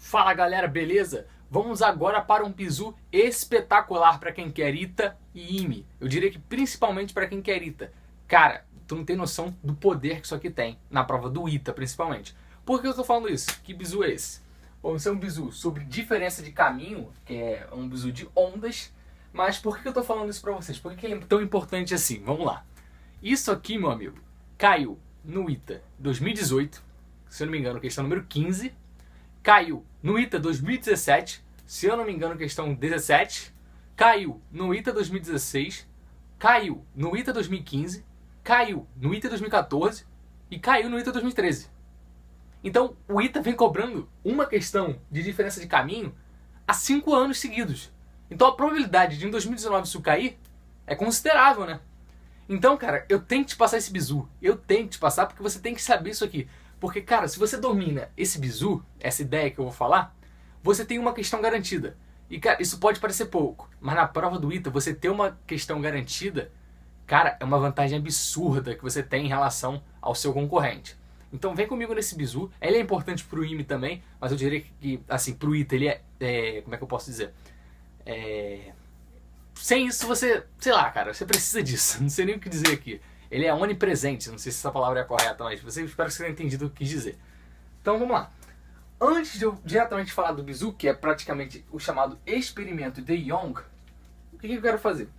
Fala galera, beleza? Vamos agora para um bizu espetacular para quem quer ITA e IME. Eu diria que principalmente para quem quer ITA. Cara, tu não tem noção do poder que isso aqui tem, na prova do ITA principalmente. Por que eu estou falando isso? Que bizu é esse? Bom, esse é um bizu sobre diferença de caminho, que é um bizu de ondas. Mas por que eu estou falando isso para vocês? Por que ele é tão importante assim? Vamos lá. Isso aqui, meu amigo, caiu no ITA 2018, se eu não me engano, questão número 15. Caiu no ITA 2017, se eu não me engano, questão 17. Caiu no ITA 2016. Caiu no ITA 2015. Caiu no ITA 2014. E caiu no ITA 2013. Então, o ITA vem cobrando uma questão de diferença de caminho há 5 anos seguidos. Então, a probabilidade de em 2019 isso cair é considerável, né? Então, cara, eu tenho que te passar esse bizu. Eu tenho que te passar porque você tem que saber isso aqui. Porque, cara, se você domina esse bizu, essa ideia que eu vou falar, você tem uma questão garantida. E, cara, isso pode parecer pouco, mas na prova do ITA, você ter uma questão garantida, cara, é uma vantagem absurda que você tem em relação ao seu concorrente. Então, vem comigo nesse bizu. Ele é importante pro IME também, mas eu diria que, assim, pro ITA, ele como é que eu posso dizer? Sem isso, você, sei lá, cara, você precisa disso. Não sei nem o que dizer aqui. Ele é onipresente, não sei se essa palavra é correta, mas espero que você tenha entendido o que quis dizer. Então vamos lá. Antes de eu diretamente falar do bizu, que é praticamente o chamado experimento de Young, o que eu quero fazer?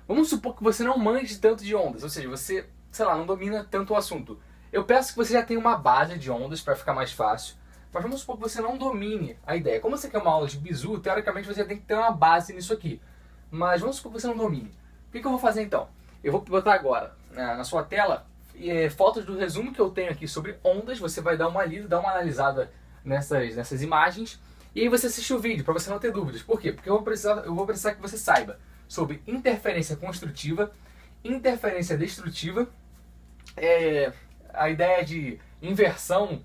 Vamos supor que você não manje tanto de ondas, ou seja, você, sei lá, não domina tanto o assunto. Eu peço que você já tenha uma base de ondas para ficar mais fácil, mas vamos supor que você não domine a ideia. Como você quer uma aula de bizu, teoricamente você tem que ter uma base nisso aqui. Mas vamos supor que você não domine. O que eu vou fazer então? Eu vou botar agora na sua tela fotos do resumo que eu tenho aqui sobre ondas. Você vai dar uma lida, dar uma analisada nessas imagens. E aí você assiste o vídeo para você não ter dúvidas. Por quê? Porque eu vou precisar que você saiba sobre interferência construtiva, interferência destrutiva, a ideia de inversão,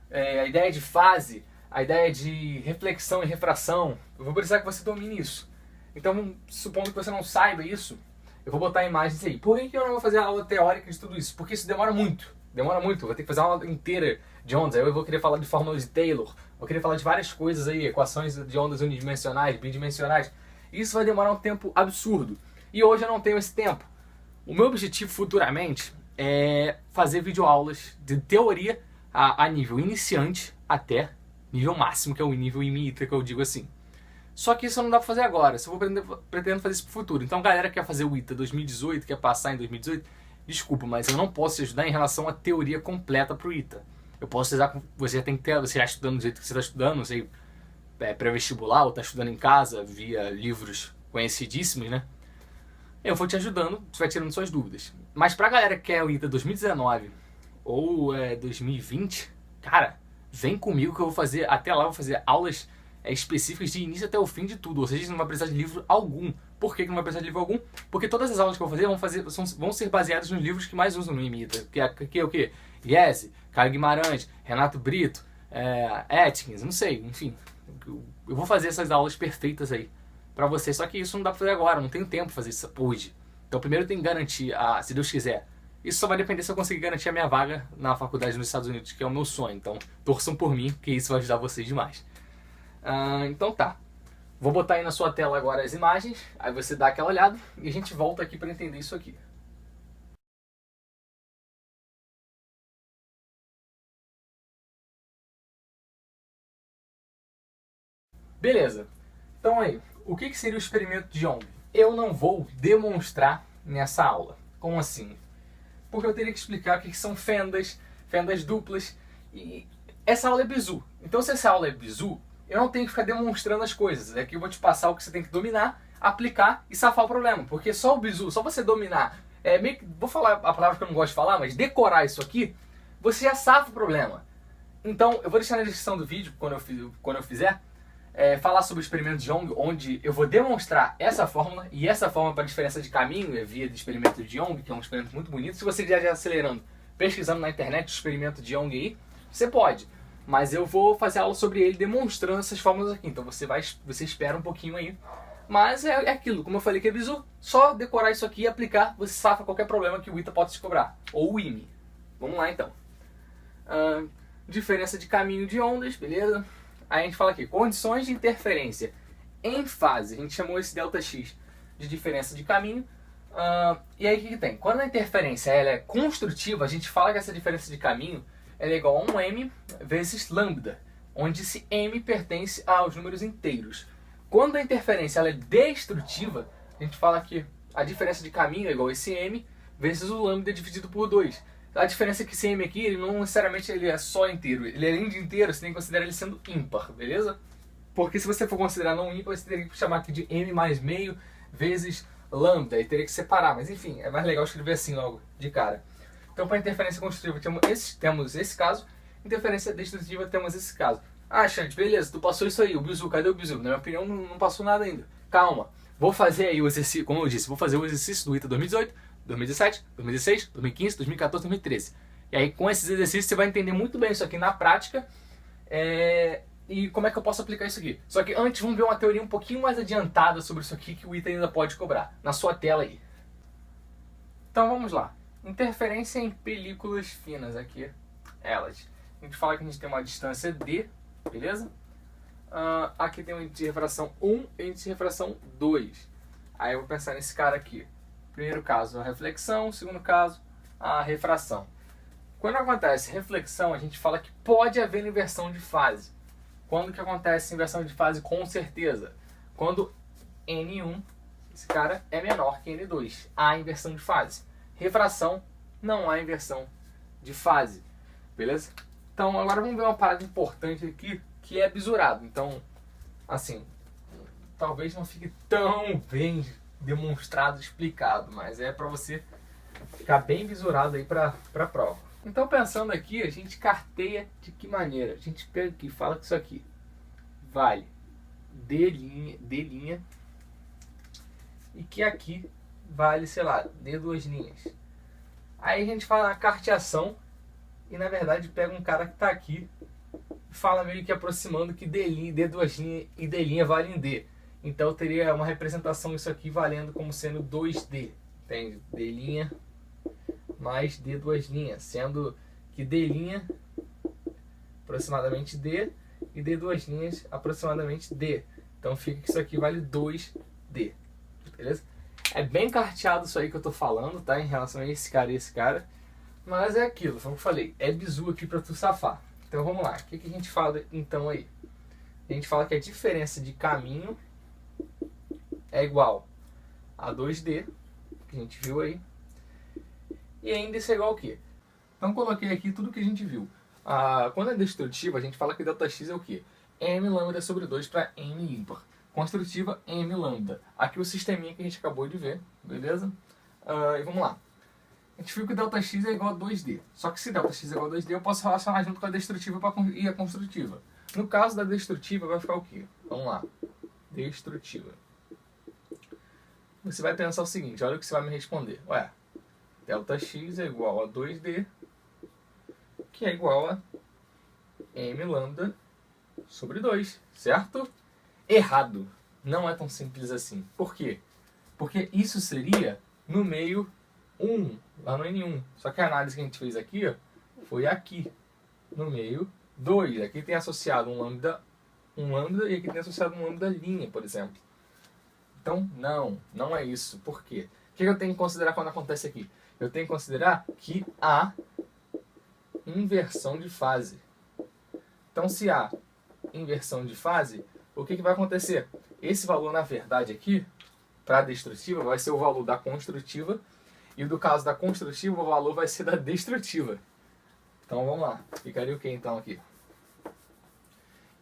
a ideia de fase, a ideia de reflexão e refração. Eu vou precisar que você domine isso. Então, supondo que você não saiba isso, eu vou botar imagens aí. Por que eu não vou fazer a aula teórica de tudo isso? Porque isso demora muito. Demora muito. Eu vou ter que fazer uma aula inteira de ondas. Aí eu vou querer falar de fórmulas de Taylor. Vou querer falar de várias coisas aí. Equações de ondas unidimensionais, bidimensionais. Isso vai demorar um tempo absurdo. E hoje eu não tenho esse tempo. O meu objetivo futuramente é fazer videoaulas de teoria a nível iniciante até nível máximo, que é o nível IME-ITA, que eu digo assim. Só que isso não dá pra fazer agora, eu pretendo fazer isso pro futuro. Então, galera que quer fazer o ITA 2018, quer passar em 2018, desculpa, mas eu não posso te ajudar em relação à teoria completa pro ITA. Eu posso ajudar com você, tem que ter, você já estudando do jeito que você está estudando, não sei, pré-vestibular ou está estudando em casa via livros conhecidíssimos, né? Eu vou te ajudando, você vai tirando suas dúvidas. Mas pra galera que quer o ITA 2019 ou 2020, cara, vem comigo que eu vou fazer, até lá eu vou fazer aulas específicas de início até o fim de tudo, ou seja, não vai precisar de livro algum. Por que não vai precisar de livro algum? Porque todas as aulas que eu vou fazer vão ser baseadas nos livros que mais usam no IME-ITA, que é o quê? Iese, Caio Guimarães, Renato Brito, Atkins, não sei, enfim. Eu vou fazer essas aulas perfeitas aí pra vocês, só que isso não dá pra fazer agora, não tenho tempo pra fazer isso hoje. Então primeiro eu tenho que garantir, se Deus quiser, isso só vai depender se eu conseguir garantir a minha vaga na faculdade nos Estados Unidos, que é o meu sonho. Então torçam por mim, que isso vai ajudar vocês demais. Então tá, vou botar aí na sua tela agora as imagens, aí você dá aquela olhada e a gente volta aqui para entender isso aqui. Beleza, então aí, o que seria o experimento de Young? Eu não vou demonstrar nessa aula. Como assim? Porque eu teria que explicar o que são fendas, fendas duplas, e essa aula é bizu. Então se essa aula é bizu, eu não tenho que ficar demonstrando as coisas. Aqui eu vou te passar o que você tem que dominar, aplicar e safar o problema. Porque só o bizu, só você dominar, meio que, vou falar a palavra que eu não gosto de falar, mas decorar isso aqui, você já safa o problema. Então eu vou deixar na descrição do vídeo, quando eu fizer, falar sobre o experimento de Young, onde eu vou demonstrar essa fórmula, e essa fórmula para diferença de caminho é via do experimento de Young, que é um experimento muito bonito. Se você quiser acelerando, pesquisando na internet o experimento de Young aí, você pode. Mas eu vou fazer aula sobre ele demonstrando essas fórmulas aqui. Então você espera um pouquinho aí. Mas é aquilo, como eu falei que é bizu, só decorar isso aqui e aplicar, você safa qualquer problema que o ITA pode te cobrar. Ou o IME. Vamos lá então. Diferença de caminho de ondas, beleza? Aí a gente fala aqui, condições de interferência em fase. A gente chamou esse ΔX de diferença de caminho. E aí o que tem? Quando a interferência ela é construtiva, a gente fala que essa diferença de caminho ela é igual a 1m vezes lambda, onde esse m pertence aos números inteiros. Quando a interferência ela é destrutiva, a gente fala que a diferença de caminho é igual a esse m vezes o lambda dividido por 2. A diferença é que esse m aqui, ele não necessariamente ele é só inteiro. Ele além de inteiro, você tem que considerar ele sendo ímpar, beleza? Porque se você for considerar não ímpar, você teria que chamar aqui de m mais meio vezes lambda, e teria que separar. Mas enfim, é mais legal escrever assim logo, de cara. Então para interferência construtiva temos esse caso, interferência destrutiva temos esse caso. Ah, Xande, beleza, tu passou isso aí, o bizu, cadê o bizu? Na minha opinião não passou nada ainda. Calma, vou fazer aí o exercício, como eu disse, vou fazer o exercício do ITA 2018, 2017, 2016, 2015, 2014, 2013. E aí com esses exercícios você vai entender muito bem isso aqui na prática e como é que eu posso aplicar isso aqui. Só que antes vamos ver uma teoria um pouquinho mais adiantada sobre isso aqui que o ITA ainda pode cobrar, na sua tela aí. Então vamos lá. Interferência em películas finas aqui, elas. A gente fala que a gente tem uma distância D, beleza? Aqui tem um índice de refração 1 e índice de refração 2. Aí eu vou pensar nesse cara aqui. Primeiro caso, a reflexão. Segundo caso, a refração. Quando acontece reflexão, a gente fala que pode haver inversão de fase. Quando que acontece inversão de fase? Com certeza. Quando N1, esse cara, é menor que N2. Há inversão de fase. Refração, não há inversão de fase. Beleza? Então agora vamos ver uma parada importante aqui, que é bisurado. Então, assim, talvez não fique tão bem demonstrado, explicado, mas é para você ficar bem visurado aí para a prova. Então pensando aqui, a gente carteia de que maneira? A gente pega aqui, fala que isso aqui vale D' e que aqui vale, sei lá, D duas linhas. Aí a gente fala a carteação e na verdade pega um cara que está aqui e fala meio que aproximando que D duas linhas e D' valem D. Então teria uma representação isso aqui valendo como sendo 2D, entende? D' mais D duas linhas, sendo que D' aproximadamente D e D duas linhas aproximadamente D. Então fica que isso aqui vale 2D, beleza? É bem carteado isso aí que eu tô falando, tá? Em relação a esse cara e esse cara. Mas é aquilo, como eu falei, é bizu aqui pra tu safar. Então vamos lá, o que a gente fala então aí? A gente fala que a diferença de caminho é igual a 2D, que a gente viu aí. E ainda isso é igual ao quê? Então coloquei aqui tudo que a gente viu. Quando é destrutiva, a gente fala que ΔX é o quê? M lambda sobre 2 para M ímpar. Construtiva, M lambda. Aqui o sisteminha que a gente acabou de ver, beleza? E vamos lá. A gente viu que ΔX é igual a 2D. Só que se ΔX é igual a 2D, eu posso relacionar junto com a destrutiva e a construtiva. No caso da destrutiva, vai ficar o quê? Vamos lá. Destrutiva. Você vai pensar o seguinte, olha o que você vai me responder. Ué, ΔX é igual a 2D, que é igual a M lambda sobre 2, certo? Errado. Não é tão simples assim. Por quê? Porque isso seria no meio 1, lá no N1. Só que a análise que a gente fez aqui, ó, foi aqui, no meio 2. Aqui tem associado um lambda e aqui tem associado um lambda linha, por exemplo. Então, não é isso. Por quê? O que eu tenho que considerar quando acontece aqui? Eu tenho que considerar que há inversão de fase. Então, se há inversão de fase, o que vai acontecer? Esse valor, na verdade, aqui, para a destrutiva, vai ser o valor da construtiva. E no caso da construtiva, o valor vai ser da destrutiva. Então, vamos lá. Ficaria o que, então, aqui?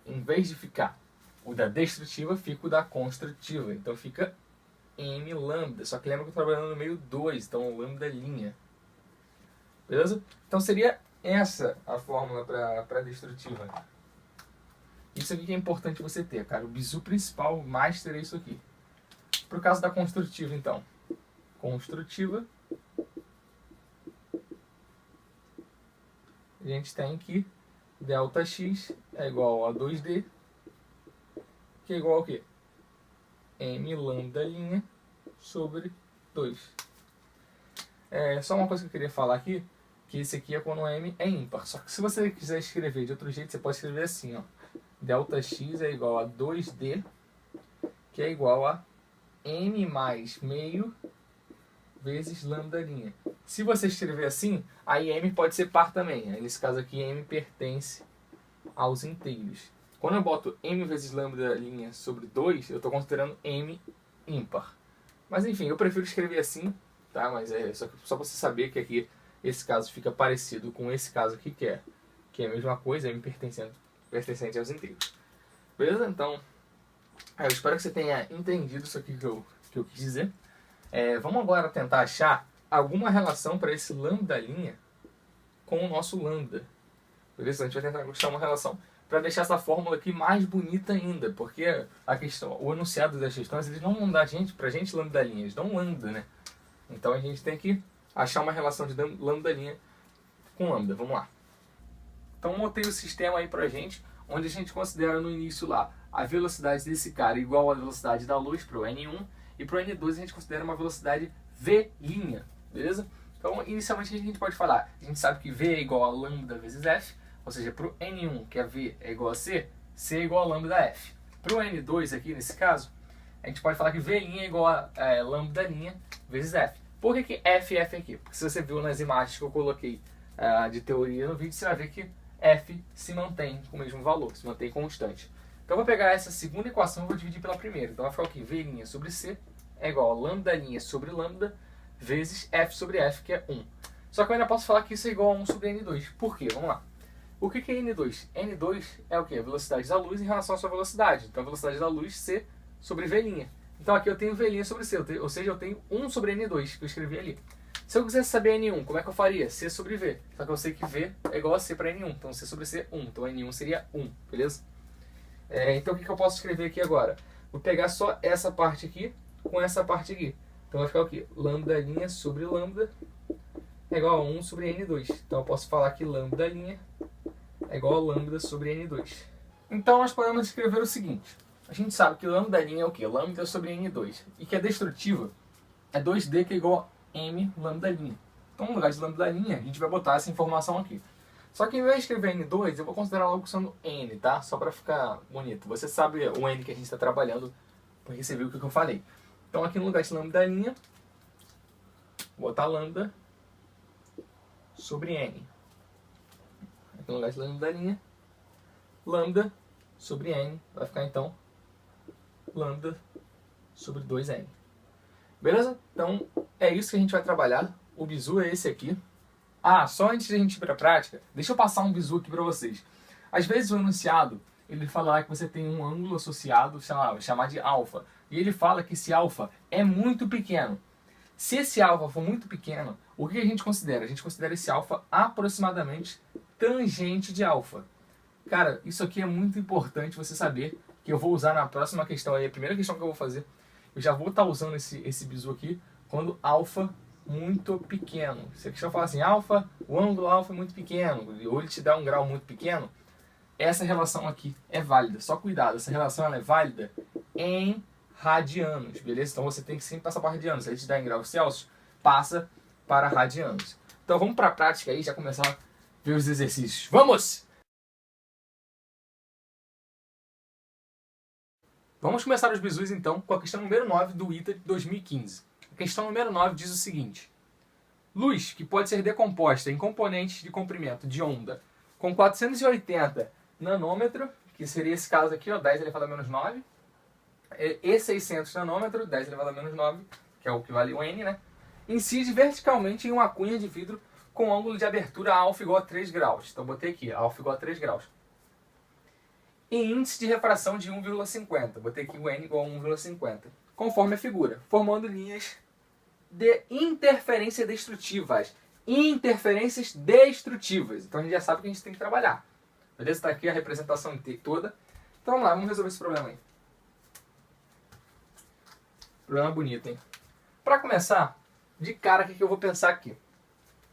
Em vez de ficar o da destrutiva, fica o da construtiva. Então, fica M lambda. Só que lembra que eu estou trabalhando no meio 2, então lambda linha. Beleza? Então, seria essa a fórmula para destrutiva. Isso aqui que é importante você ter, cara. O bizu principal, master, é isso aqui. Pro caso da construtiva, então. Construtiva. A gente tem que ΔX é igual a 2D, que é igual ao quê? M lambda linha sobre 2. Só uma coisa que eu queria falar aqui, que esse aqui é quando o M é ímpar. Só que se você quiser escrever de outro jeito, você pode escrever assim, ó. Δx é igual a 2D, que é igual a m mais meio vezes lambda'. Se você escrever assim, aí m pode ser par também. Aí, nesse caso aqui, m pertence aos inteiros. Quando eu boto m vezes lambda' sobre 2, eu estou considerando m ímpar. Mas enfim, eu prefiro escrever assim, tá? Mas é só para você saber que aqui esse caso fica parecido com esse caso aqui, que é a mesma coisa, m pertencente aos inteiros. Beleza? Então, eu espero que você tenha entendido isso aqui que eu quis dizer. Vamos agora tentar achar alguma relação para esse lambda' com o nosso lambda. Beleza? A gente vai tentar achar uma relação para deixar essa fórmula aqui mais bonita ainda, porque o enunciado das questões, eles não vão dar pra gente lambda', eles dão lambda, né? Então a gente tem que achar uma relação de lambda' com lambda. Vamos lá. Então montei o sistema aí pra gente, onde a gente considera no início lá a velocidade desse cara igual à velocidade da luz para o N1, e para o N2 a gente considera uma velocidade V', beleza? Então inicialmente a gente pode falar, a gente sabe que V é igual a lambda vezes F, ou seja, para o N1, que é V é igual a C, C é igual a lambda F. Para o N2 aqui, nesse caso, a gente pode falar que V' é igual a lambda' vezes F. Por que F aqui? Porque se você viu nas imagens que eu coloquei de teoria no vídeo, você vai ver que F se mantém com o mesmo valor, se mantém constante. Então eu vou pegar essa segunda equação e vou dividir pela primeira. Então vai ficar o que? V' sobre C é igual a lambda' sobre lambda vezes F sobre F, que é 1. Só que eu ainda posso falar que isso é igual a 1 sobre N2. Por quê? Vamos lá. O que é N2? N2 é o quê? A velocidade da luz em relação à sua velocidade. Então a velocidade da luz, C sobre V'. Então aqui eu tenho V' sobre C, ou seja, eu tenho 1 sobre N2, que eu escrevi ali. Se eu quisesse saber N1, como é que eu faria? C sobre V. Só que eu sei que V é igual a C para N1. Então C sobre C, 1. Então N1 seria 1, beleza? Então o que eu posso escrever aqui agora? Vou pegar só essa parte aqui com essa parte aqui. Então vai ficar o quê? Lambda' sobre lambda é igual a 1 sobre N2. Então eu posso falar que lambda' é igual a lambda sobre N2. Então nós podemos escrever o seguinte. A gente sabe que lambda' é o quê? Lambda sobre N2. E que a destrutiva é 2D, que é igual a m lambda'. Então no lugar de lambda', a gente vai botar essa informação aqui. Só que em vez de escrever N2, eu vou considerar logo sendo N, tá? Só para ficar bonito. Você sabe o N que a gente está trabalhando, porque você viu o que eu falei. Então aqui no lugar de lambda', vou botar lambda sobre N. Aqui no lugar de lambda', lambda sobre N. Vai ficar então lambda sobre 2N. Beleza? Então é isso que a gente vai trabalhar. O bizu é esse aqui. Só antes de a gente ir para a prática, deixa eu passar um bizu aqui para vocês. Às vezes o enunciado, ele fala que você tem um ângulo associado, sei lá, chamar de alfa. E ele fala que esse alfa é muito pequeno. Se esse alfa for muito pequeno, o que a gente considera? A gente considera esse alfa aproximadamente tangente de alfa. Cara, isso aqui é muito importante você saber, que eu vou usar na próxima questão aí, a primeira questão que eu vou fazer. Eu já vou estar usando esse bizu aqui quando alfa muito pequeno. Se a questão fala assim, o ângulo alfa é muito pequeno, ou ele te dá um grau muito pequeno, essa relação aqui é válida. Só cuidado, essa relação ela é válida em radianos, beleza? Então você tem que sempre passar para radianos. Se ele te dá em graus Celsius, passa para radianos. Então vamos para a prática aí, já começar a ver os exercícios. Vamos! Vamos começar os bizus então com a questão número 9 do ITA de 2015. A questão número 9 diz o seguinte. Luz que pode ser decomposta em componentes de comprimento de onda com 480 nanômetro, que seria esse caso aqui, ó, 10 elevado a menos 9, e 600 nanômetro, 10 elevado a menos 9, que é o que vale o N, né? Incide verticalmente em uma cunha de vidro com ângulo de abertura alfa igual a 3 graus. Então botei aqui, alfa igual a 3 graus. E índice de refração de 1,50. Botei aqui o N igual a 1,50. Conforme a figura, formando linhas de interferência destrutivas. Interferências destrutivas. Então a gente já sabe que a gente tem que trabalhar. Beleza? Está aqui a representação toda. Então vamos lá, vamos resolver esse problema aí. Problema bonito, hein? Para começar, de cara, o que eu vou pensar aqui?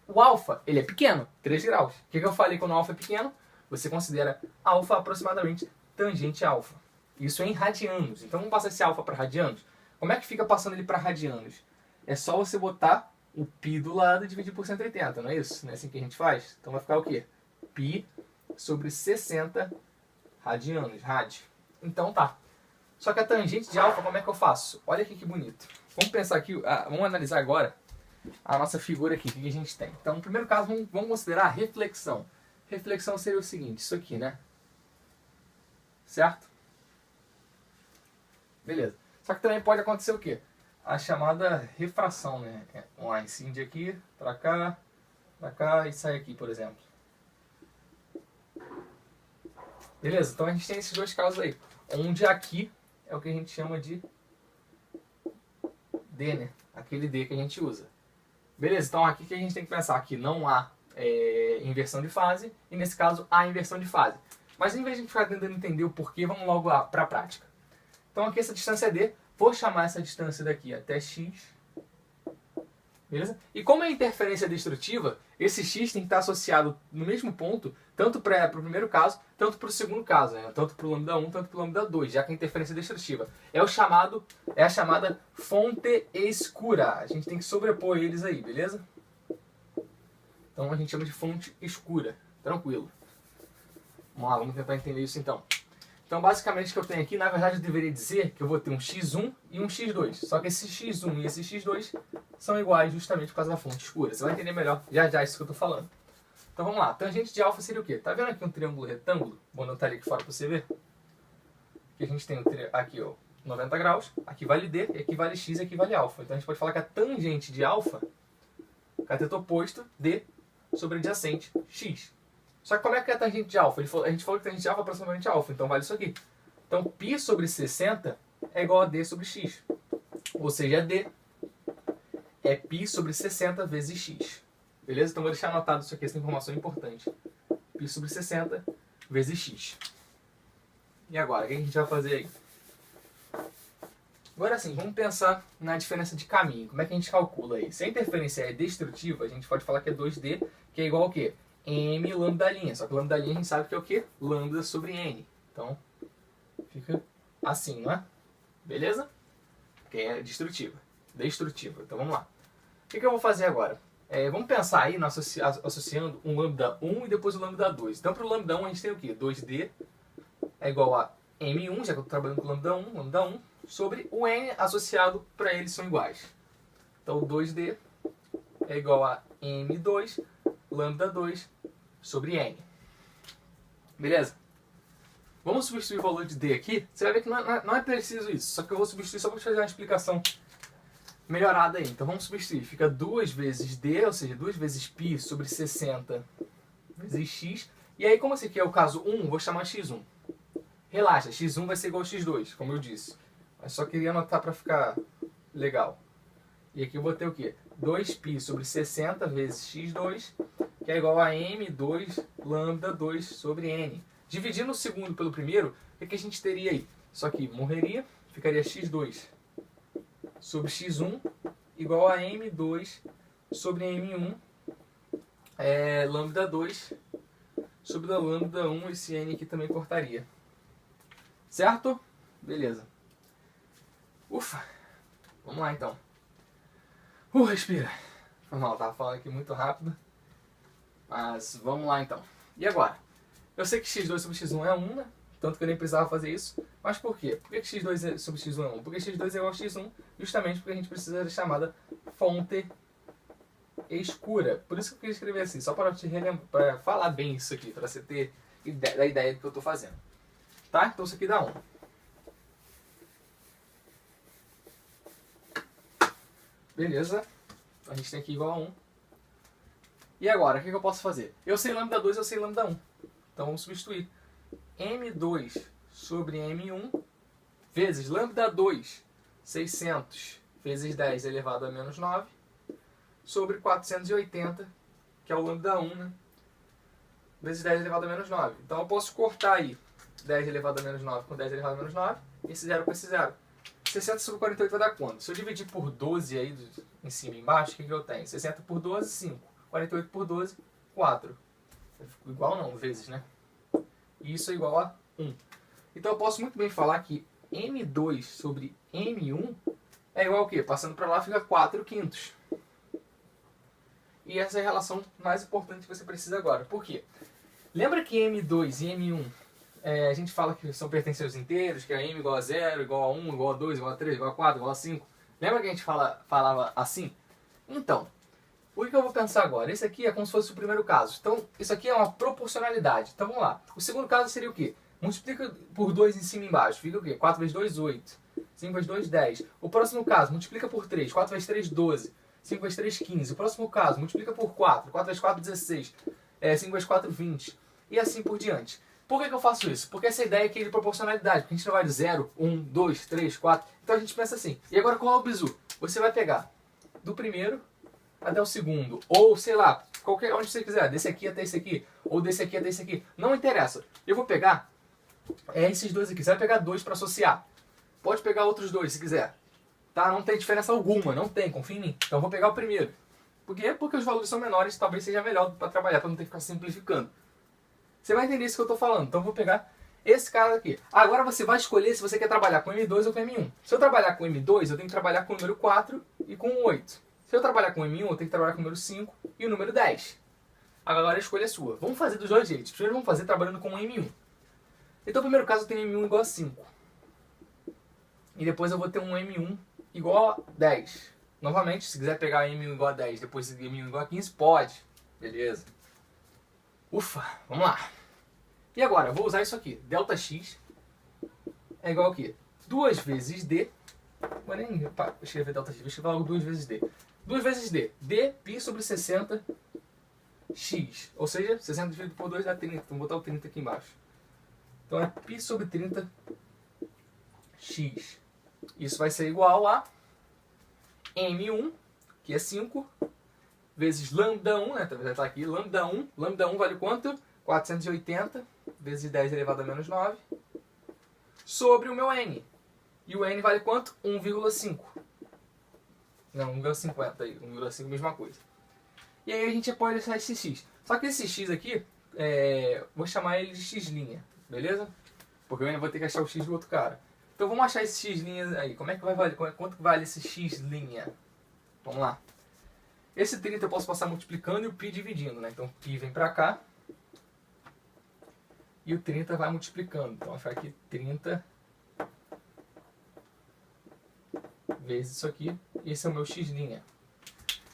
O alfa, ele é pequeno, 3 graus. O que eu falei quando o alfa é pequeno? Você considera alfa aproximadamente tangente a alfa. Isso é em radianos. Então vamos passar esse alfa para radianos. Como é que fica passando ele para radianos? É só você botar o π do lado e dividir por 180, não é isso? Não é assim que a gente faz? Então vai ficar o quê? Π sobre 60 Radianos, rad. Então tá. Só que a tangente de alfa, como é que eu faço? Olha aqui que bonito. Vamos pensar aqui, vamos analisar agora a nossa figura aqui, o que a gente tem. Então, no primeiro caso, vamos considerar a reflexão. Reflexão seria o seguinte, isso aqui, né? Certo? Beleza. Só que também pode acontecer o quê? A chamada refração, né? Vamos lá, incide aqui, pra cá e sai aqui, por exemplo. Beleza? Então a gente tem esses dois casos aí. Onde aqui é o que a gente chama de D, né? Aquele D que a gente usa. Beleza? Então aqui que a gente tem que pensar que não há inversão de fase e nesse caso há inversão de fase. Mas em vez de a gente ficar tentando entender o porquê, vamos logo lá para a prática. Então aqui essa distância é D, vou chamar essa distância daqui até x. Beleza? E como é interferência destrutiva, esse x tem que estar associado no mesmo ponto, tanto para o primeiro caso, tanto para o segundo caso, né? Tanto para o lambda 1, tanto para o lambda 2, já que a interferência destrutiva é a chamada fonte escura. A gente tem que sobrepor eles aí, beleza? Então a gente chama de fonte escura, tranquilo. Vamos lá, vamos tentar entender isso então. Então basicamente o que eu tenho aqui, na verdade eu deveria dizer que eu vou ter um x1 e um x2. Só que esse x1 e esse x2 são iguais justamente por causa da fonte escura. Você vai entender melhor já já isso que eu estou falando. Então vamos lá, tangente de alfa seria o quê? Tá vendo aqui um triângulo retângulo? Vou anotar ele aqui fora para você ver. Aqui a gente tem aqui ó, 90 graus, aqui vale D, aqui vale x e aqui vale alfa. Então a gente pode falar que a tangente de alfa, cateto oposto, D, sobre adjacente, x. Só que como é que é a tangente de alfa? A gente falou que a tangente de alfa é aproximadamente alfa, então vale isso aqui. Então π sobre 60 é igual a D sobre x. Ou seja, D é π sobre 60 vezes x. Beleza? Então vou deixar anotado isso aqui, essa informação é importante. π sobre 60 vezes x. E agora, o que a gente vai fazer aí? Agora sim, vamos pensar na diferença de caminho. Como é que a gente calcula aí? Se a interferência é destrutiva, a gente pode falar que é 2D, que é igual ao quê? M lambda'. Só que lambda' a gente sabe que é o quê? Lambda sobre N. Então, fica assim, não é? Beleza? Que é destrutiva. Então, vamos lá. O que eu vou fazer agora? Vamos pensar aí associando um lambda 1 e depois o lambda 2. Então, para o lambda 1 a gente tem o quê? 2D é igual a M1, já que eu estou trabalhando com lambda 1, sobre o N associado para eles são iguais. Então, 2D é igual a M2 lambda 2 sobre N. Beleza? Vamos substituir o valor de D aqui. Você vai ver que não é preciso isso. Só que eu vou substituir só para fazer uma explicação melhorada aí. Então vamos substituir. Fica 2 vezes D, ou seja, 2 vezes π sobre 60 vezes x. E aí, como esse aqui é o caso 1, vou chamar x1. Relaxa, x1 vai ser igual a x2, como eu disse. Mas só queria anotar para ficar legal. E aqui eu vou ter o quê? 2π sobre 60 vezes x2, que é igual a m2 lambda 2 sobre n. Dividindo o segundo pelo primeiro, o que a gente teria aí? Só que morreria, ficaria x2 sobre x1 igual a m2 sobre m1 lambda 2 sobre a lambda 1, esse n aqui também cortaria. Certo? Beleza. Ufa! Vamos lá então. Respira. Foi mal, tava falando aqui muito rápido. Mas vamos lá então. E agora? Eu sei que x2 sobre x1 é 1, né? Tanto que eu nem precisava fazer isso. Mas por quê? Por que x2 sobre x1 é 1? Porque x2 é igual a x1, justamente porque a gente precisa da chamada fonte escura. Por isso que eu queria escrever assim, só para te relembrar, para falar bem isso aqui, para você ter a ideia do que eu estou fazendo. Tá? Então isso aqui dá 1. Beleza? A gente tem aqui igual a 1. E agora, o que eu posso fazer? Eu sei lambda 2, eu sei lambda 1. Então vamos substituir. M2 sobre M1 vezes lambda 2, 600 vezes 10 elevado a menos 9, sobre 480, que é o lambda 1, né? Vezes 10 elevado a menos 9. Então eu posso cortar aí 10 elevado a menos 9 com 10 elevado a menos 9, esse zero com esse zero. 60 sobre 48 vai dar quanto? Se eu dividir por 12 aí, em cima e embaixo, o que eu tenho? 60 por 12, 5. 48 por 12, 4. Igual não, vezes, né? E isso é igual a 1. Então eu posso muito bem falar que M2 sobre M1 é igual ao quê? Passando para lá fica 4 quintos. E essa é a relação mais importante que você precisa agora. Por quê? Lembra que M2 e M1 a gente fala que são pertencentes aos inteiros, que é m igual a 0, igual a 1, igual a 2, igual a 3, igual a 4, igual a 5. Lembra que a gente falava assim? Então, o que eu vou pensar agora? Esse aqui é como se fosse o primeiro caso. Então, isso aqui é uma proporcionalidade. Então, vamos lá. O segundo caso seria o quê? Multiplica por 2 em cima e embaixo. Fica o quê? 4 vezes 2, 8. 5 vezes 2, 10. O próximo caso, multiplica por 3. 4 vezes 3, 12. 5 vezes 3, 15. O próximo caso, multiplica por 4. 4 vezes 4, 16. 5 vezes 4, 20. E assim por diante. Por que eu faço isso? Porque essa ideia aqui é de proporcionalidade. Porque a gente não vai de 0, 1, 2, 3, 4. Então a gente pensa assim. E agora qual é o bizu? Você vai pegar do primeiro até o segundo. Ou, sei lá, qualquer onde você quiser. Desse aqui até esse aqui. Ou desse aqui até esse aqui. Não interessa. Eu vou pegar esses dois aqui. Você vai pegar dois para associar. Pode pegar outros dois se quiser. Tá? Não tem diferença alguma. Não tem. Confia em mim. Então eu vou pegar o primeiro. Por quê? Porque os valores são menores. Talvez seja melhor para trabalhar. Para não ter que ficar simplificando. Você vai entender isso que eu estou falando. Então eu vou pegar esse cara aqui. Agora você vai escolher se você quer trabalhar com M2 ou com M1. Se eu trabalhar com M2, eu tenho que trabalhar com o número 4 e com o 8. Se eu trabalhar com o M1, eu tenho que trabalhar com o número 5 e o número 10. Agora a escolha é sua. Vamos fazer dos dois jeitos. Primeiro vamos fazer trabalhando com o M1. Então no primeiro caso eu tenho M1 igual a 5. E depois eu vou ter um M1 igual a 10. Novamente, se quiser pegar M1 igual a 10, depois M1 igual a 15, pode. Beleza. Ufa, vamos lá. E agora, eu vou usar isso aqui. Delta x é igual a quê? 2 vezes d. Vou nem escrever delta x, vou escrever logo 2 vezes d. 2 vezes d. d π sobre 60 x. Ou seja, 60 dividido por 2 dá 30. Vamos botar o 30 aqui embaixo. Então é π sobre 30 x. Isso vai ser igual a m1, que é 5, vezes lambda 1, né? Já está aqui, lambda 1. Lambda 1 vale quanto? 480 vezes 10 elevado a menos 9 sobre o meu n. E o n vale quanto? 1,5. Não, 1,50 aí. 1,5 mesma coisa. E aí a gente pode achar esse x. Só que esse x aqui, vou chamar ele de x', beleza? Porque eu ainda vou ter que achar o x do outro cara. Então vamos achar esse x' aí. Como é que vai valer? Quanto que vale esse x'? Vamos lá. Esse 30 eu posso passar multiplicando e o π dividindo, né? Então π vem pra cá. E o 30 vai multiplicando. Então vai ficar aqui 30 vezes isso aqui. E esse é o meu x'.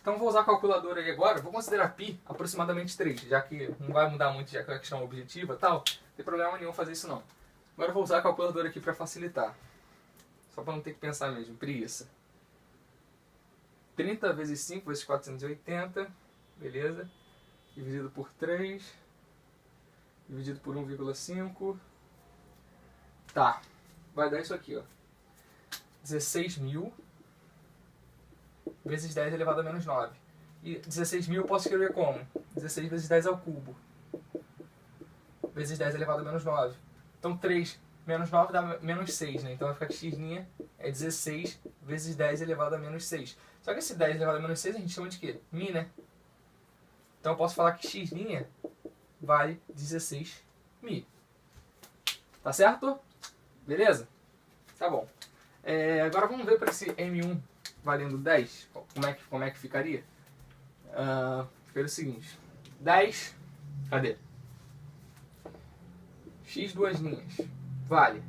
Então eu vou usar a calculadora aí agora. Vou considerar π aproximadamente 3. Já que não vai mudar muito, já que é a questão objetiva e tal. Não tem problema nenhum fazer isso não. Agora eu vou usar a calculadora aqui para facilitar. Só para não ter que pensar mesmo. Preguiça. 30 vezes 5 vezes 480. Beleza. Dividido por 3. Dividido por 1,5. Tá. Vai dar isso aqui, ó. 16.000 vezes 10 elevado a menos 9. E 16.000 eu posso escrever como? 16 vezes 10 ao cubo. Vezes 10 elevado a menos 9. Então 3 menos 9 dá menos 6, né? Então vai ficar que x' é 16 vezes 10 elevado a menos 6. Só que esse 10 elevado a menos 6 a gente chama de quê? Mi, né? Então eu posso falar que x' vale 16 mi. Tá certo? Beleza? Tá bom. Agora vamos ver para esse M1 valendo 10. Como é que ficaria? Ficaria o seguinte. 10. Cadê? X duas linhas. Vale.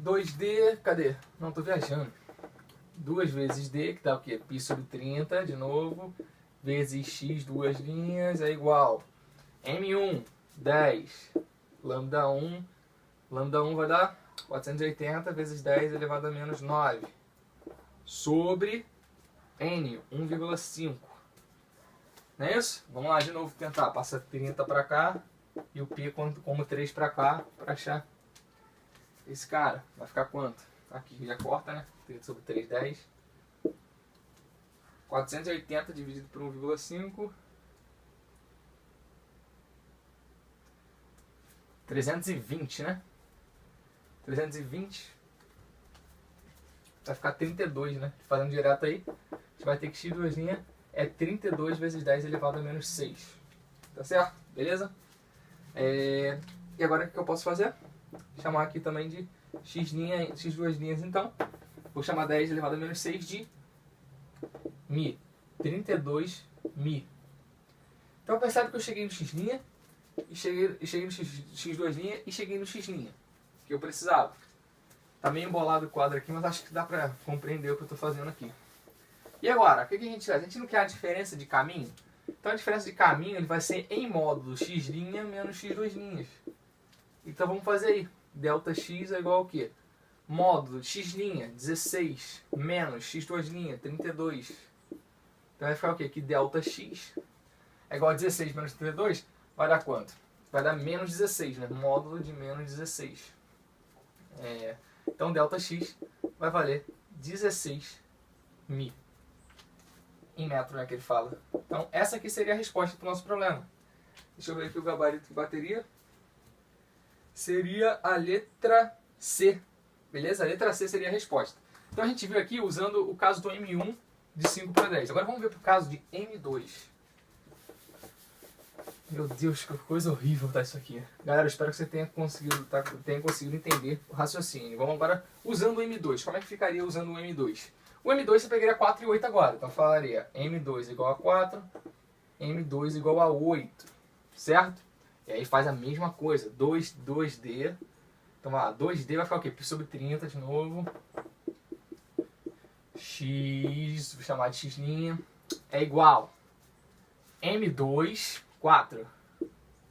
2D. Cadê? Não, tô viajando. 2 vezes D, que dá o quê? π sobre 30, de novo. Vezes x duas linhas é igual. M1, 10. Lambda 1. Lambda 1 vai dar 480 vezes 10 elevado a menos 9. Sobre N, 1,5. Não é isso? Vamos lá de novo tentar. Passa 30 para cá e o π como 3 para cá para achar esse cara. Vai ficar quanto? Aqui já corta, né? 30 sobre 3, 10. 480 dividido por 1,5. 320, né? 320 vai ficar 32, né? Fazendo direto aí, a gente vai ter que x duas linhas é 32 vezes 10 elevado a menos 6. Tá certo? Beleza? E agora o que eu posso fazer? Chamar aqui também de x duas linhas, então. Vou chamar 10 elevado a menos 6 de mi. 32 mi. Então percebe que eu cheguei no x', e cheguei no x2' e cheguei no x', que eu precisava. Tá meio embolado o quadro aqui, mas acho que dá pra compreender o que eu tô fazendo aqui. E agora, o que a gente faz? A gente não quer a diferença de caminho? Então a diferença de caminho ele vai ser em módulo x' menos x2'. Então vamos fazer aí. Delta x é igual ao quê? Módulo x', 16, menos x2', 32. Então vai ficar o quê? Que delta x é igual a 16 menos 32, vai dar quanto? Vai dar menos 16, né? Módulo de menos 16. Então delta x vai valer 16 mi. Em metro, né, que ele fala. Então essa aqui seria a resposta para o nosso problema. Deixa eu ver aqui o gabarito de bateria. Seria a letra C. Beleza? A letra C seria a resposta. Então a gente viu aqui usando o caso do M1 de 5 para 10. Agora vamos ver para o caso de M2. Meu Deus, que coisa horrível tá isso aqui. Galera, eu espero que você tenha conseguido entender o raciocínio. Vamos agora usando o M2. Como é que ficaria usando o M2? O M2 você pegaria 4 e 8 agora. Então falaria M2 igual a 4, M2 igual a 8. Certo? E aí faz a mesma coisa. 2D. Então lá, 2D vai ficar o quê? Π sobre 30 de novo. X, vou chamar de x', é igual M2, 4.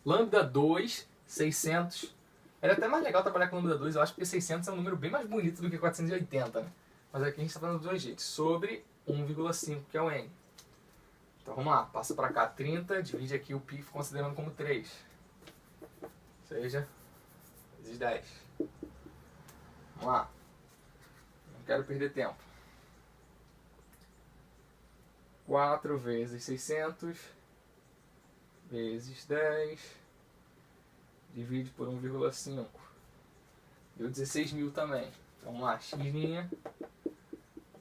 Lambda 2, 600. Era até mais legal trabalhar com lambda 2, eu acho, porque 600 é um número bem mais bonito do que 480, né? Mas aqui a gente está falando dos dois jeitos. Sobre 1,5, que é o N. Então vamos lá, passa para cá 30, divide aqui o π considerando como 3. Ou seja, vezes 10. Vamos lá. Não quero perder tempo. 4 vezes 600 vezes 10 divide por 1,5. Deu 16 mil também. Então vamos lá, x',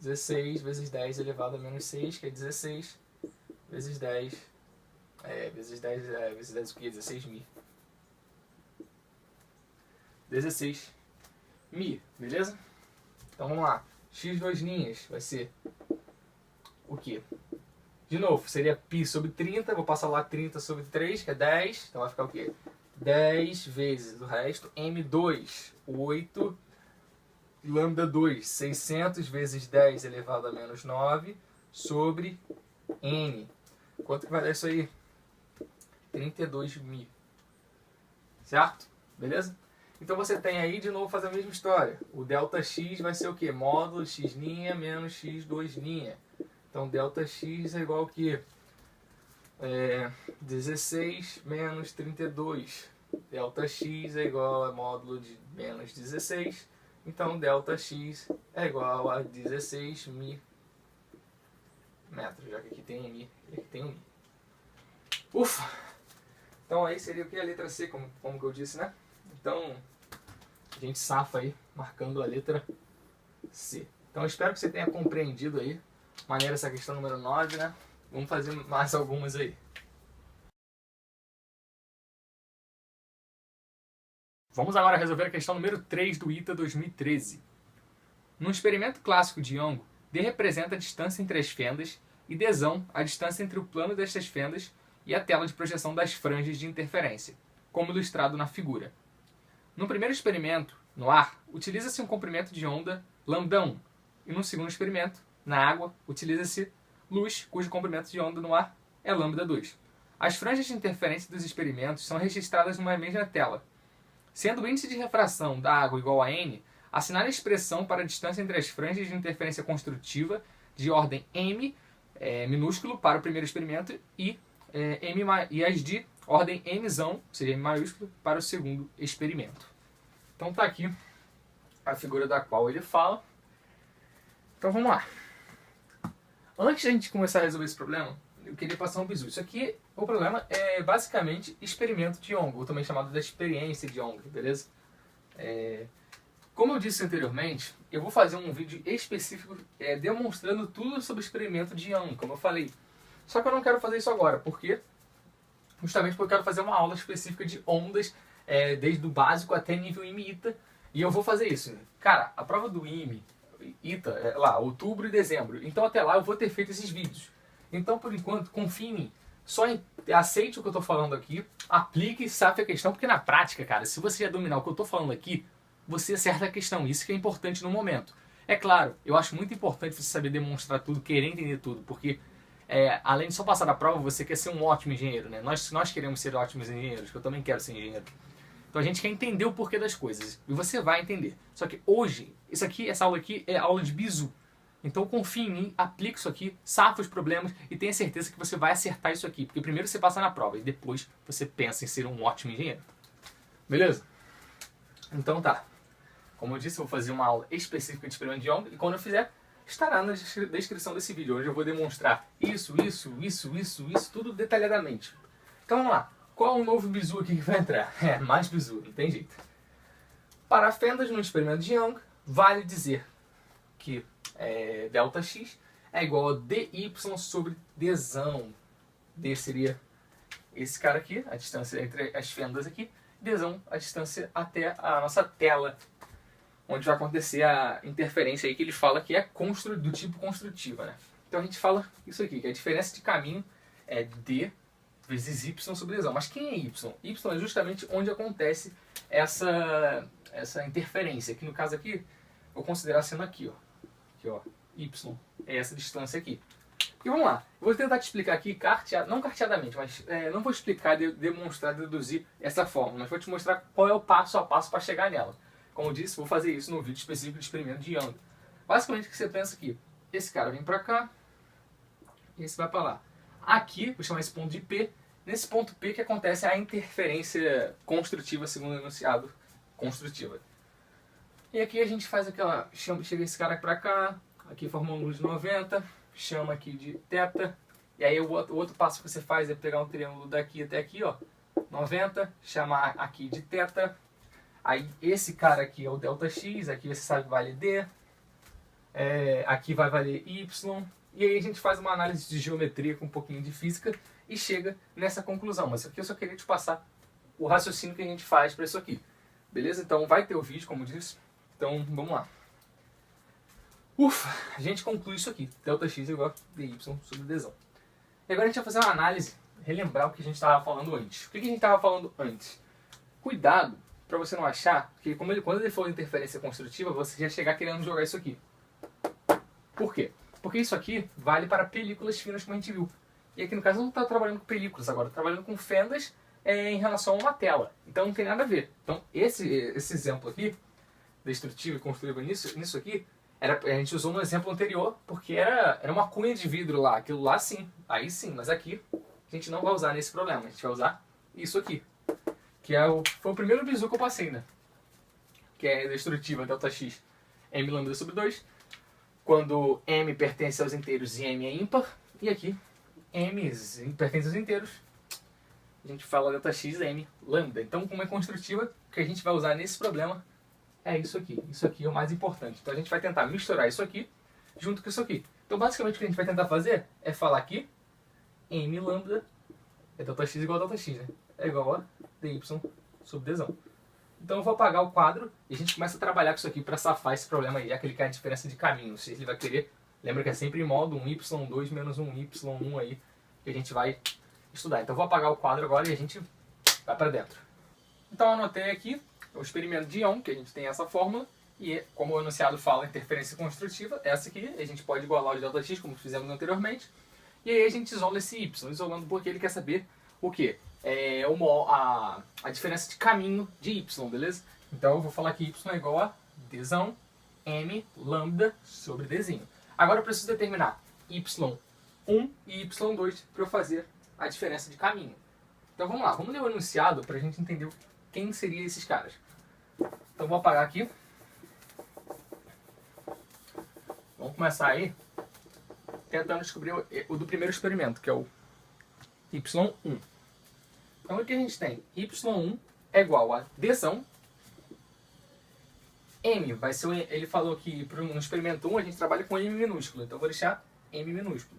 16 vezes 10 elevado a menos 6, que é 16, vezes 10, vezes 10 o que? 16 mil. 16 mil, beleza? Então vamos lá, x2' vai ser o que? De novo, seria π sobre 30, vou passar lá 30 sobre 3, que é 10, então vai ficar o quê? 10 vezes o resto, m2, 8, lambda 2, 600 vezes 10 elevado a menos 9, sobre n. Quanto que vai dar isso aí? 32 mil. Certo? Beleza? Então você tem aí, de novo, fazer a mesma história. O delta x vai ser o quê? Módulo x' menos x2'. Então, delta x é igual ao quê? 16 menos 32. Delta x é igual a módulo de menos 16. Então, delta x é igual a 16 mi metros. Já que aqui tem mi e aqui tem um mi. Ufa! Então, aí seria o que? A letra C, como que eu disse, né? Então, a gente safa aí, marcando a letra C. Então, eu espero que você tenha compreendido aí. Maneira essa questão número 9, né? Vamos fazer mais algumas aí. Vamos agora resolver a questão número 3 do ITA 2013. No experimento clássico de Young, D representa a distância entre as fendas e Dzão a distância entre o plano destas fendas e a tela de projeção das franjas de interferência, como ilustrado na figura. No primeiro experimento, no ar, utiliza-se um comprimento de onda lambda1, e no segundo experimento, na água, utiliza-se luz, cujo comprimento de onda no ar é lambda 2. As franjas de interferência dos experimentos são registradas numa mesma tela. Sendo o índice de refração da água igual a n, assinale a expressão para a distância entre as franjas de interferência construtiva de ordem m, minúsculo, para o primeiro experimento e as de ordem mzão, ou seja, m maiúsculo, para o segundo experimento. Então está aqui a figura da qual ele fala. Então vamos lá. Antes de a gente começar a resolver esse problema, eu queria passar um bizu. Isso aqui, o problema é basicamente experimento de Young, ou também chamado da experiência de Young, beleza? Como eu disse anteriormente, eu vou fazer um vídeo específico demonstrando tudo sobre o experimento de Young, como eu falei. Só que eu não quero fazer isso agora, porque justamente porque eu quero fazer uma aula específica de ondas, desde o básico até nível IME-ITA, e eu vou fazer isso. Cara, a prova do IME-ITA é lá, outubro e dezembro. Então até lá eu vou ter feito esses vídeos. Então, por enquanto, confie em mim. Só aceite o que eu estou falando aqui, aplique e sabe a questão, porque na prática, cara, se você já dominar o que eu estou falando aqui, você acerta a questão. Isso que é importante no momento. É claro, eu acho muito importante você saber demonstrar tudo, querer entender tudo, porque além de só passar da prova, você quer ser um ótimo engenheiro, né? Nós queremos ser ótimos engenheiros, que eu também quero ser engenheiro. Então a gente quer entender o porquê das coisas, e você vai entender. Só que hoje, essa aula aqui é aula de bizu. Então confie em mim, aplique isso aqui, safa os problemas e tenha certeza que você vai acertar isso aqui. Porque primeiro você passa na prova e depois você pensa em ser um ótimo engenheiro. Beleza? Então tá. Como eu disse, eu vou fazer uma aula específica de experimento de Young e quando eu fizer, estará na descrição desse vídeo. Hoje eu vou demonstrar isso, tudo detalhadamente. Então vamos lá. Qual é o novo bizu aqui que vai entrar? Mais bizu, não tem jeito. Para fendas no experimento de Young, vale dizer que ΔX é igual a dy sobre dzão. D seria esse cara aqui, a distância entre as fendas aqui. Dzão, a distância até a nossa tela, onde vai acontecer a interferência aí que ele fala que é do tipo construtiva, né? Então a gente fala isso aqui, que a diferença de caminho é d vezes y sobre dzão. Mas quem é y? Y é justamente onde acontece essa interferência, que no caso aqui, vou considerar sendo aqui, ó. Aqui, ó, y é essa distância aqui. E vamos lá, eu vou tentar te explicar aqui, não carteadamente, mas não vou explicar, demonstrar, deduzir essa fórmula, mas vou te mostrar qual é o passo a passo para chegar nela. Como eu disse, vou fazer isso no vídeo específico de experimento de Young. Basicamente o que você pensa aqui, esse cara vem para cá, e esse vai para lá. Aqui, vou chamar esse ponto de P, nesse ponto P que acontece a interferência construtiva, segundo o enunciado, construtiva. E aqui a gente faz aquela, chega esse cara para cá, aqui forma um ângulo de 90, chama aqui de θ, e aí o outro passo que você faz é pegar um triângulo daqui até aqui, ó, 90, chamar aqui de θ, aí esse cara aqui é o ΔX, aqui você sabe que vale D, aqui vai valer Y, e aí a gente faz uma análise de geometria com um pouquinho de física e chega nessa conclusão, mas aqui eu só queria te passar o raciocínio que a gente faz para isso aqui, beleza? Então vai ter o vídeo, como disse. Então, vamos lá. Ufa, a gente conclui isso aqui. ΔX é igual a dy sobre dzão. E agora a gente vai fazer uma análise, relembrar o que a gente estava falando antes. O que a gente estava falando antes? Cuidado para você não achar que quando ele for interferência construtiva, você já chegar querendo jogar isso aqui. Por quê? Porque isso aqui vale para películas finas, como a gente viu. E aqui no caso eu não estou trabalhando com películas agora, estou trabalhando com fendas em relação a uma tela. Então não tem nada a ver. Então esse exemplo aqui, destrutivo e construível nisso aqui, a gente usou no exemplo anterior porque era uma cunha de vidro lá, aquilo lá sim, aí sim, mas aqui a gente não vai usar nesse problema, a gente vai usar isso aqui, que foi o primeiro bizu que eu passei, né? Que é destrutiva, ΔX, m lambda sobre 2, quando m pertence aos inteiros e m é ímpar, e aqui m pertence aos inteiros, a gente fala ΔX m lambda. Então, como é construtiva, o que a gente vai usar nesse problema é isso aqui. Isso aqui é o mais importante. Então a gente vai tentar misturar isso aqui junto com isso aqui. Então basicamente o que a gente vai tentar fazer é falar aqui m lambda é ΔX igual a ΔX, né? É igual a dy sobre dzão. Então eu vou apagar o quadro e a gente começa a trabalhar com isso aqui para safar esse problema aí, aquele que é a diferença de caminho. Se ele vai querer, lembra que é sempre em modo 1y2 menos 1y1 aí que a gente vai estudar. Então eu vou apagar o quadro agora e a gente vai para dentro. Então eu anotei aqui o experimento de Young, que a gente tem essa fórmula, e como o enunciado fala, interferência construtiva, essa aqui, a gente pode igualar o ΔX, como fizemos anteriormente, e aí a gente isola esse Y, isolando porque ele quer saber o quê? A diferença de caminho de Y, beleza? Então eu vou falar que Y é igual a dzão m lambda sobre dzinho. Agora eu preciso determinar Y1 e Y2 para eu fazer a diferença de caminho. Então vamos lá, vamos ler o enunciado para a gente entender quem seriam esses caras. Então vou apagar aqui. Vamos começar aí tentando descobrir o do primeiro experimento, que é o Y1. Então o que a gente tem? Y1 é igual a dzão. M vai ser, ele falou que no experimento 1 a gente trabalha com M minúsculo, então eu vou deixar M minúsculo.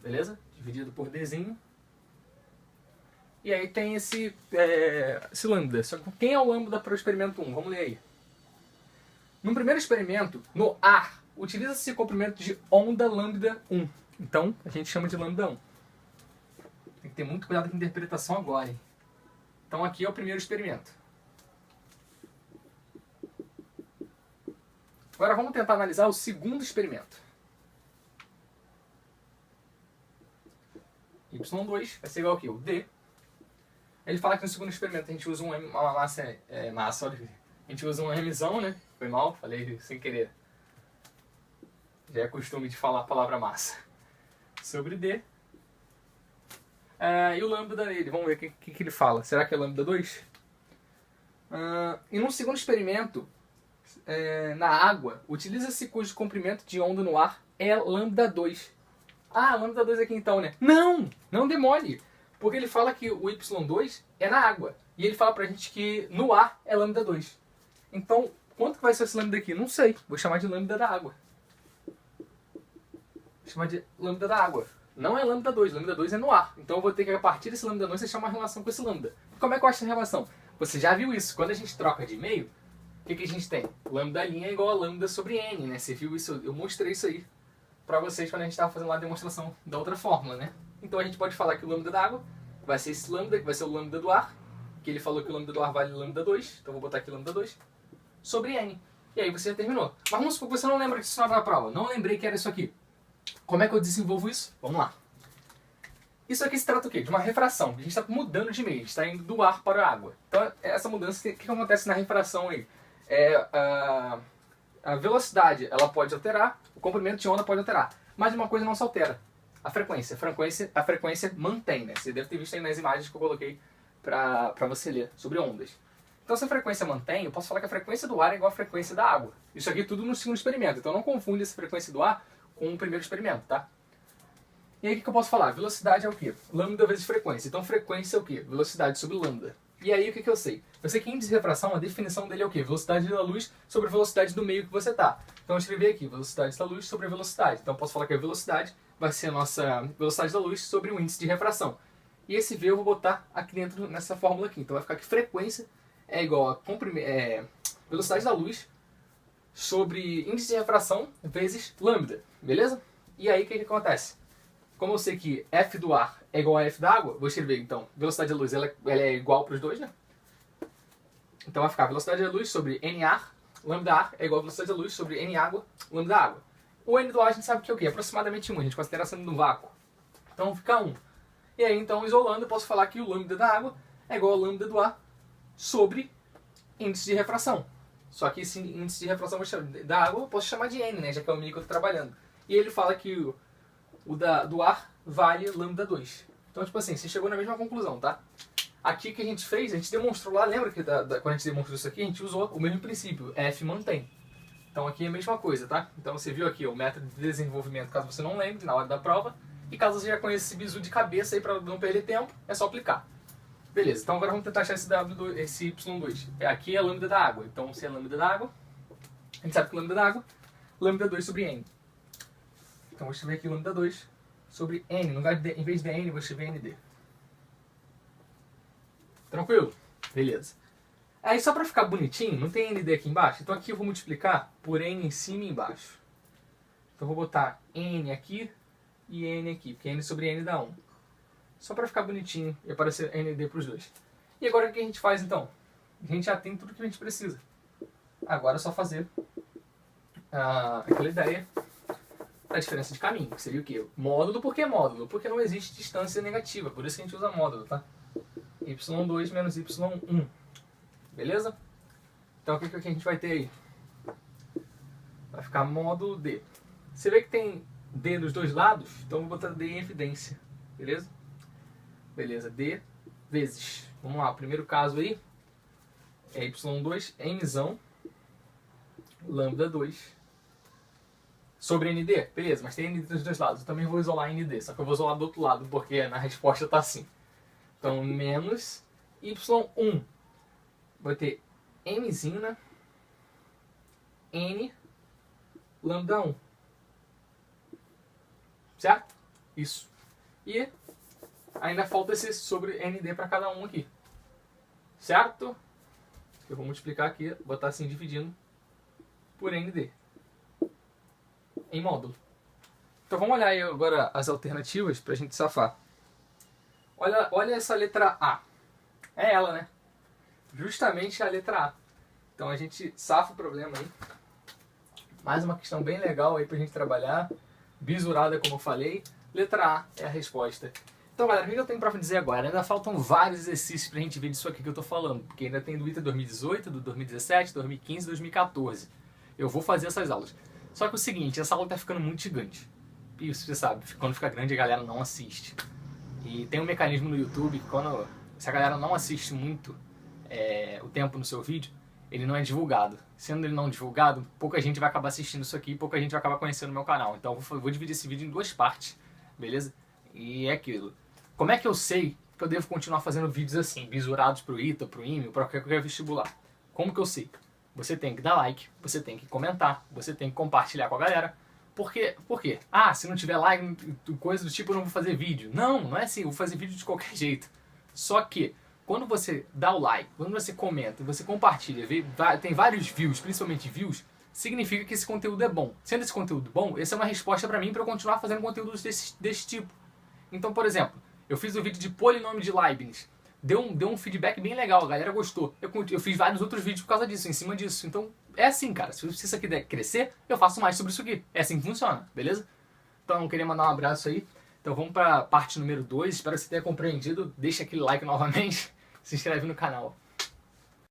Beleza? Dividido por Dzinho. E aí tem esse lambda. Só que quem é o lambda para o experimento 1? Vamos ler aí. No primeiro experimento, no ar, utiliza-se o comprimento de onda lambda 1. Então, a gente chama de lambda 1. ter muito cuidado com a interpretação agora, hein? Então aqui é o primeiro experimento. Agora vamos tentar analisar o segundo experimento. Y2 vai ser igual aqui, o D. Ele fala que no segundo experimento a gente usa uma massa, olha, a gente usa um Mzão, né? Foi mal, falei sem querer. Já é costume de falar a palavra massa. Sobre D. E o lambda dele, vamos ver o que ele fala. Será que é lambda 2? E num segundo experimento, na água, utiliza-se cujo comprimento de onda no ar é lambda 2. Lambda 2 aqui então, né? Não demole. Porque ele fala que o Y2 é na água. E ele fala pra gente que no ar é lambda 2. Então, quanto que vai ser esse lambda aqui? Não sei. Vou chamar de lambda da água. Vou chamar de lambda da água. Não é lambda 2. Lambda 2 é no ar. Então eu vou ter que, a partir desse lambda 2, achar uma relação com esse lambda. Como é que eu acho essa relação? Você já viu isso. Quando a gente troca de meio, o que a gente tem? Lambda' é igual a lambda sobre n, né? Você viu isso? Eu mostrei isso aí pra vocês quando a gente estava fazendo lá a demonstração da outra fórmula, né? Então a gente pode falar que o lambda da água vai ser esse lambda, que vai ser o lambda do ar, que ele falou que o lambda do ar vale lambda 2, então vou botar aqui lambda 2, sobre n. E aí você já terminou. Mas vamos supor que você não lembra disso na prova. Não lembrei que era isso aqui. Como é que eu desenvolvo isso? Vamos lá. Isso aqui se trata o quê? De uma refração. A gente está mudando de meio, a gente está indo do ar para a água. Então essa mudança, o que acontece na refração aí? A velocidade ela pode alterar, o comprimento de onda pode alterar, mas uma coisa não se altera: a frequência. A frequência mantém, né? Você deve ter visto aí nas imagens que eu coloquei para você ler sobre ondas. Então se a frequência mantém, eu posso falar que a frequência do ar é igual à frequência da água. Isso aqui tudo no segundo experimento, então não confunde essa frequência do ar com o primeiro experimento, tá? E aí o que eu posso falar? Velocidade é o quê? Lambda vezes frequência. Então frequência é o quê? Velocidade sobre lambda. E aí o que eu sei? Eu sei que índice de refração, a definição dele é o quê? Velocidade da luz sobre a velocidade do meio que você está. Então eu escrevi aqui, velocidade da luz sobre a velocidade. Então eu posso falar que a velocidade vai ser a nossa velocidade da luz sobre o índice de refração. E esse V eu vou botar aqui dentro nessa fórmula aqui. Então vai ficar que frequência é igual a velocidade da luz sobre índice de refração vezes lambda. Beleza? E aí o que acontece? Como eu sei que F do ar é igual a F da água, vou escrever então, velocidade da luz ela é igual para os dois, né? Então vai ficar velocidade da luz sobre N ar, lambda ar é igual a velocidade da luz sobre N água, lambda água. O N do ar a gente sabe que é o quê? Aproximadamente 1, a gente considera sendo no vácuo. Então fica 1. E aí então, isolando, eu posso falar que o lambda da água é igual a lambda do ar sobre índice de refração. Só que esse índice de refração da água eu posso chamar de N, né? Já que é o meio que eu estou trabalhando. E ele fala que do ar vale lambda 2. Então, tipo assim, você chegou na mesma conclusão, tá? Aqui que a gente fez, a gente demonstrou lá, lembra que quando a gente demonstrou isso aqui, a gente usou o mesmo princípio, F mantém. Então aqui é a mesma coisa, tá? Então você viu aqui o método de desenvolvimento, caso você não lembre, na hora da prova. E caso você já conheça esse bizu de cabeça aí pra não perder tempo, é só aplicar. Beleza, então agora vamos tentar achar esse Y2. Aqui é a lambda da água, então se é lambda da água, a gente sabe que lambda da água, lambda 2 sobre N. Então vou escrever aqui lambda 2 sobre N. No lugar de, em vez de N, vou escrever ND. Tranquilo? Beleza. Aí só para ficar bonitinho, não tem ND aqui embaixo? Então aqui eu vou multiplicar por N em cima e embaixo. Então eu vou botar N aqui e N aqui, porque N sobre N dá 1. Só para ficar bonitinho e aparecer ND para os dois. E agora o que a gente faz então? A gente já tem tudo que a gente precisa. Agora é só fazer aquela ideia a diferença de caminho, que seria o quê? Módulo. Por que módulo? Porque não existe distância negativa, por isso que a gente usa módulo, tá? y2 menos y1. Beleza? Então o que a gente vai ter aí? Vai ficar módulo D. Você vê que tem D dos dois lados? Então eu vou botar D em evidência. Beleza? Beleza, D vezes. Vamos lá, o primeiro caso aí é y2 nzão lambda 2 sobre ND, beleza, mas tem ND dos dois lados. Eu também vou isolar ND, só que eu vou isolar do outro lado, porque na resposta está assim. Então, menos y1. Vai ter mzinha n lambda 1. Certo? Isso. E ainda falta esse sobre ND para cada um aqui. Certo? Eu vou multiplicar aqui, botar assim dividindo por ND. Em módulo. Então vamos olhar aí agora as alternativas para a gente safar. Olha essa letra A. É ela, né? Justamente a letra A. Então a gente safa o problema aí. Mais uma questão bem legal aí pra gente trabalhar. Bisurada, como eu falei. Letra A é a resposta. Então, galera, o que eu tenho pra dizer agora? Ainda faltam vários exercícios pra gente ver disso aqui que eu tô falando. Porque ainda tem do ITA 2018, do 2017, 2015 e 2014. Eu vou fazer essas aulas. Só que é o seguinte, essa aula tá ficando muito gigante. Isso, você sabe, quando fica grande a galera não assiste. E tem um mecanismo no YouTube que se a galera não assiste muito o tempo no seu vídeo, ele não é divulgado. Sendo ele não divulgado, pouca gente vai acabar assistindo isso aqui e pouca gente vai acabar conhecendo o meu canal. Então eu vou dividir esse vídeo em duas partes, beleza? E é aquilo. Como é que eu sei que eu devo continuar fazendo vídeos assim, bisurados pro ITA, pro IME, para qualquer vestibular? Como que eu sei? Você tem que dar like, você tem que comentar, você tem que compartilhar com a galera. Por quê? Ah, se não tiver like, coisa do tipo, eu não vou fazer vídeo. Não, não é assim, eu vou fazer vídeo de qualquer jeito. Só que, quando você dá o like, quando você comenta, você compartilha, tem vários views, principalmente views, significa que esse conteúdo é bom. Sendo esse conteúdo bom, essa é uma resposta pra mim pra eu continuar fazendo conteúdos desse tipo. Então, por exemplo, eu fiz o vídeo de polinômio de Leibniz. Deu um feedback bem legal, a galera gostou. Eu fiz vários outros vídeos por causa disso, em cima disso. Então, é assim, cara. Se isso aqui der crescer, eu faço mais sobre isso aqui. É assim que funciona, beleza? Então, eu queria mandar um abraço aí. Então, vamos pra parte número 2. Espero que você tenha compreendido. Deixa aquele like novamente. Se inscreve no canal.